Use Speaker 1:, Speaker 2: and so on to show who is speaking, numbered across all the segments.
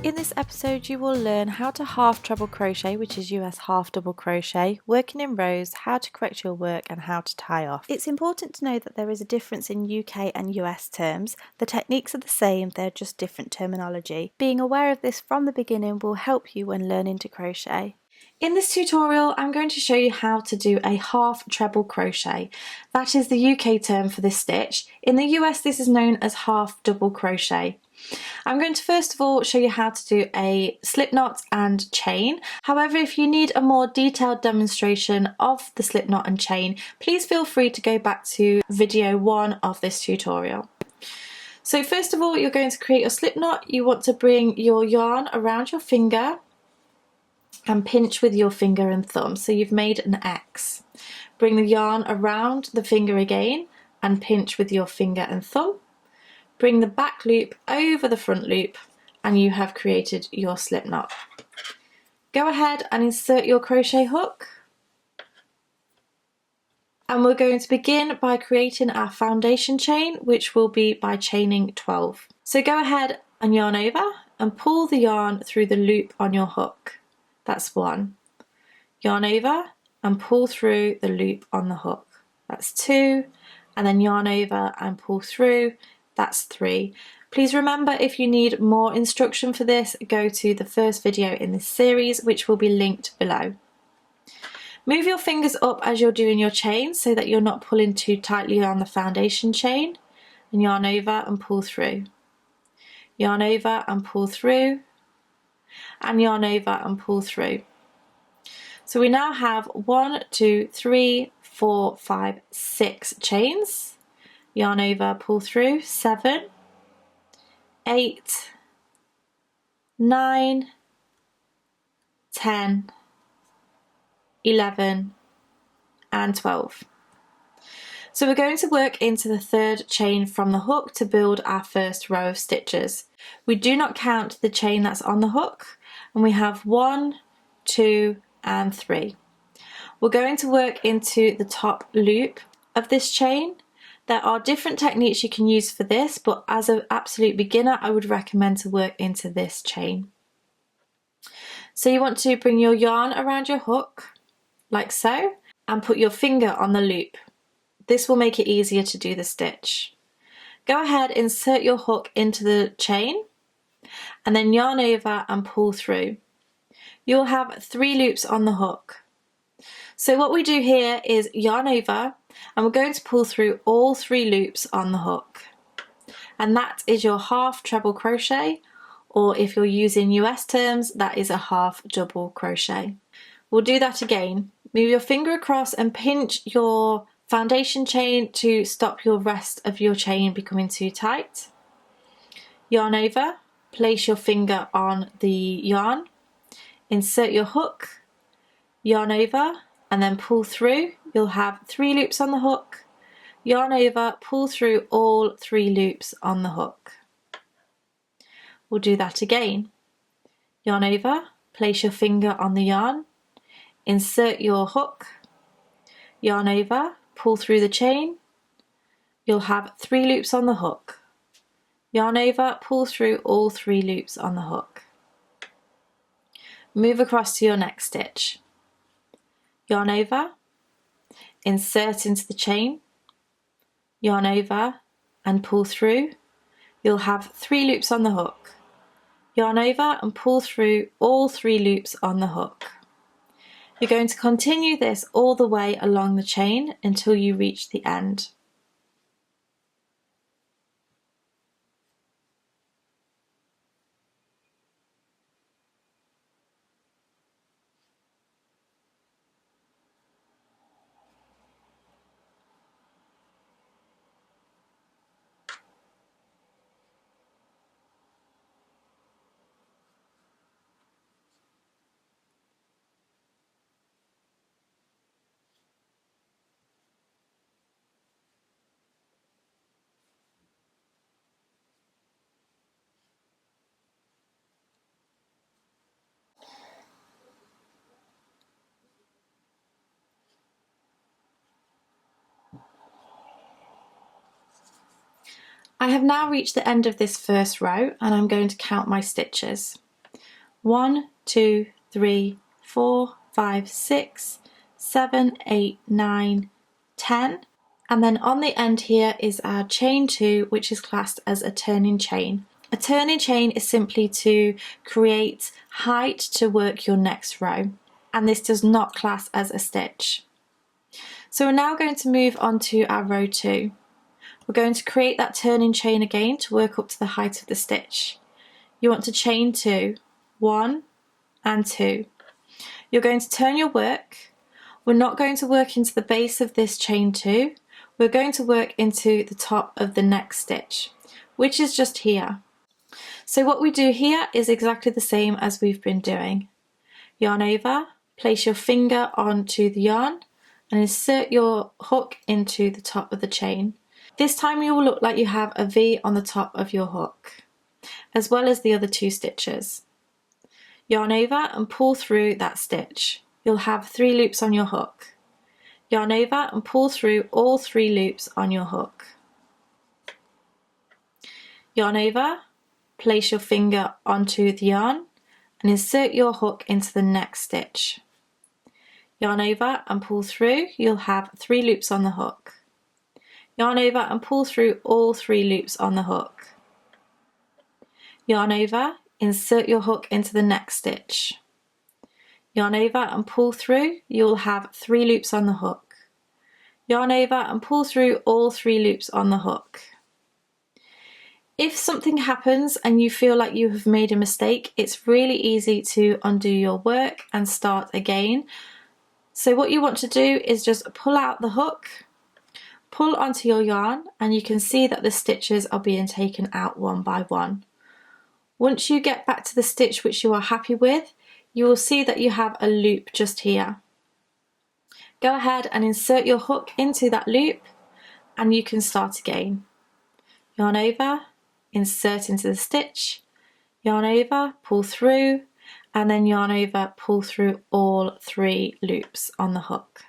Speaker 1: In this episode you will learn how to half treble crochet, which is US half double crochet, working in rows, how to correct your work and how to tie off. It's important to know that there is a difference in UK and US terms. The techniques are the same, they're just different terminology. Being aware of this from the beginning will help you when learning to crochet. In this tutorial I'm going to show you how to do a half treble crochet. That is the UK term for this stitch. In the US this is known as half double crochet. I'm going to first of all show you how to do a slip knot and chain. However, if you need a more detailed demonstration of the slip knot and chain, please feel free to go back to video 1 of this tutorial. So first of all, you're going to create your slip knot. You want to bring your yarn around your finger and pinch with your finger and thumb. So you've made an X. Bring the yarn around the finger again and pinch with your finger and thumb. Bring the back loop over the front loop and you have created your slip knot. Go ahead and insert your crochet hook. And we're going to begin by creating our foundation chain, which will be by chaining 12. So go ahead and yarn over and pull the yarn through the loop on your hook. That's 1. Yarn over and pull through the loop on the hook. That's 2. And then yarn over and pull through. That's 3. Please remember, if you need more instruction for this, go to the first video in this series, which will be linked below. Move your fingers up as you're doing your chain so that you're not pulling too tightly on the foundation chain, and yarn over and pull through. Yarn over and pull through, and yarn over and pull through. So we now have 1, 2, 3, 4, 5, 6 chains. Yarn over, pull through, 7, 8, 9, 10, 11 and 12. So we're going to work into the third chain from the hook to build our first row of stitches. We do not count the chain that's on the hook, and we have 1, 2 and 3. We're going to work into the top loop of this chain. There are different techniques you can use for this, but as an absolute beginner I would recommend to work into this chain. So you want to bring your yarn around your hook, like so, and put your finger on the loop. This will make it easier to do the stitch. Go ahead, insert your hook into the chain, and then yarn over and pull through. You'll have 3 loops on the hook. So what we do here is yarn over, and we're going to pull through all 3 loops on the hook. And that is your half treble crochet, or if you're using US terms, that is a half double crochet. We'll do that again. Move your finger across and pinch your foundation chain to stop your rest of your chain becoming too tight. Yarn over, place your finger on the yarn, insert your hook, yarn over, and then pull through. You'll have 3 loops on the hook, yarn over, pull through all 3 loops on the hook. We'll do that again. Yarn over, place your finger on the yarn, insert your hook, yarn over, pull through the chain. You'll have 3 loops on the hook, yarn over, pull through all 3 loops on the hook. Move across to your next stitch. Yarn over, insert into the chain, yarn over and pull through. You'll have 3 loops on the hook, yarn over and pull through all 3 loops on the hook. You're going to continue this all the way along the chain until you reach the end. I have now reached the end of this first row and I'm going to count my stitches. 1, 2, 3, 4, 5, 6, 7, 8, 9, 10. And then on the end here is our chain 2, which is classed as a turning chain. A turning chain is simply to create height to work your next row, and this does not class as a stitch. So we're now going to move on to our row 2. We're going to create that turning chain again to work up to the height of the stitch. You want to chain 2, 1 and 2. You're going to turn your work. We're not going to work into the base of this chain 2. We're going to work into the top of the next stitch, which is just here. So what we do here is exactly the same as we've been doing. Yarn over, place your finger onto the yarn and insert your hook into the top of the chain. This time you will look like you have a V on the top of your hook, as well as the other 2 stitches. Yarn over and pull through that stitch. You'll have 3 loops on your hook. Yarn over and pull through all 3 loops on your hook. Yarn over, place your finger onto the yarn and insert your hook into the next stitch. Yarn over and pull through, you'll have 3 loops on the hook. Yarn over and pull through all 3 loops on the hook. Yarn over, insert your hook into the next stitch. Yarn over and pull through, you'll have 3 loops on the hook. Yarn over and pull through all 3 loops on the hook. If something happens and you feel like you have made a mistake, it's really easy to undo your work and start again. So what you want to do is just pull out the hook, pull onto your yarn, and you can see that the stitches are being taken out one by one. Once you get back to the stitch which you are happy with, you will see that you have a loop just here. Go ahead and insert your hook into that loop and you can start again. Yarn over, insert into the stitch, yarn over, pull through, and then yarn over, pull through all 3 loops on the hook.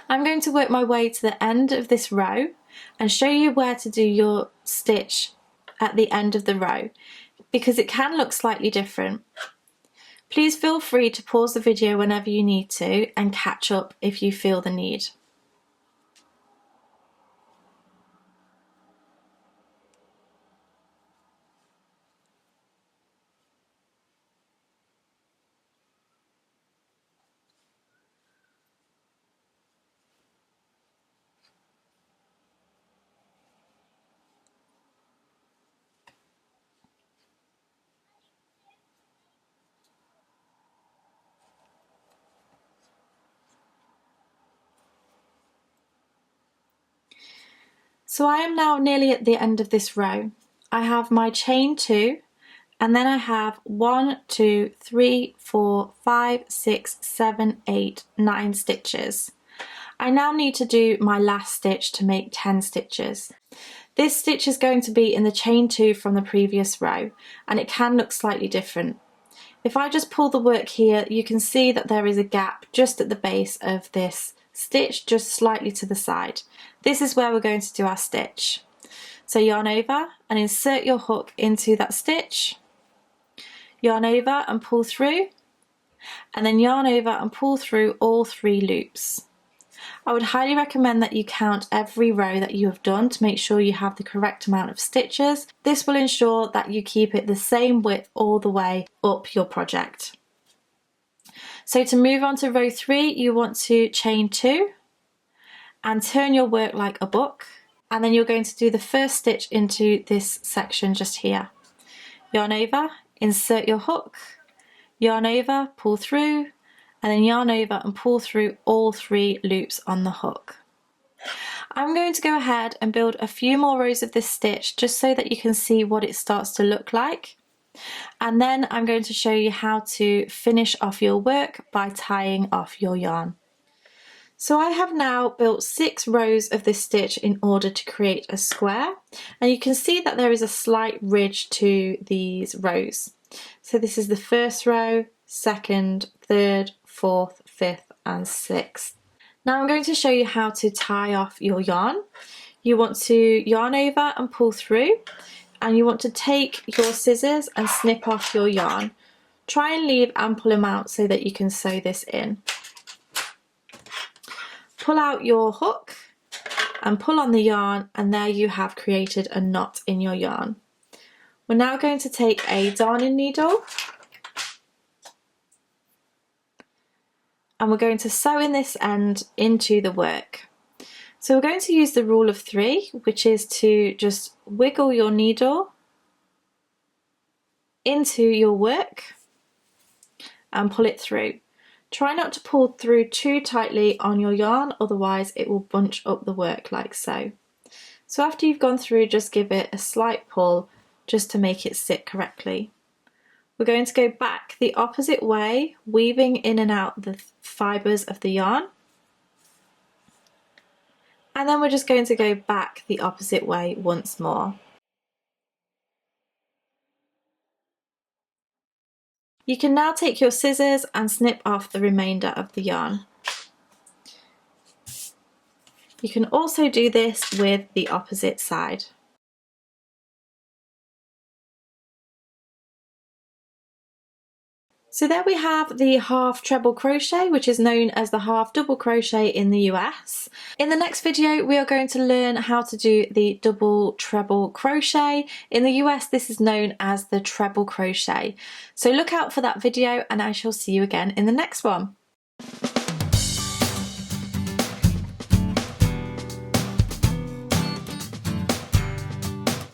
Speaker 1: I'm going to work my way to the end of this row and show you where to do your stitch at the end of the row, because it can look slightly different. Please feel free to pause the video whenever you need to and catch up if you feel the need. So I am now nearly at the end of this row. I have my chain 2, and then I have 1, 2, 3, 4, 5, 6, 7, 8, 9 stitches. I now need to do my last stitch to make 10 stitches. This stitch is going to be in the chain 2 from the previous row, and it can look slightly different. If I just pull the work here, you can see that there is a gap just at the base of this stitch, just slightly to the side. This is where we're going to do our stitch. So yarn over and insert your hook into that stitch, yarn over and pull through, and then yarn over and pull through all 3 loops. I would highly recommend that you count every row that you have done to make sure you have the correct amount of stitches. This will ensure that you keep it the same width all the way up your project. So to move on to row 3, you want to chain 2 and turn your work like a book, and then you're going to do the first stitch into this section just here. Yarn over, insert your hook, yarn over, pull through, and then yarn over and pull through all 3 loops on the hook. I'm going to go ahead and build a few more rows of this stitch just so that you can see what it starts to look like. And then I'm going to show you how to finish off your work by tying off your yarn. So I have now built 6 rows of this stitch in order to create a square, and you can see that there is a slight ridge to these rows. So this is the first row, second, third, fourth, fifth and sixth. Now I'm going to show you how to tie off your yarn. You want to yarn over and pull through, and you want to take your scissors and snip off your yarn Try and leave ample amount so that you can sew this in. Pull out your hook and pull on the yarn, and there you have created a knot in your yarn. We're now going to take a darning needle and we're going to sew in this end into the work. So we're going to use the rule of 3, which is to just wiggle your needle into your work and pull it through. Try not to pull through too tightly on your yarn, otherwise it will bunch up the work like so. So after you've gone through, just give it a slight pull just to make it sit correctly. We're going to go back the opposite way, weaving in and out the fibres of the yarn. And then we're just going to go back the opposite way once more. You can now take your scissors and snip off the remainder of the yarn. You can also do this with the opposite side. So there we have the half treble crochet, which is known as the half double crochet in the US. In the next video, we are going to learn how to do the double treble crochet. In the US, this is known as the treble crochet. So look out for that video, and I shall see you again in the next one.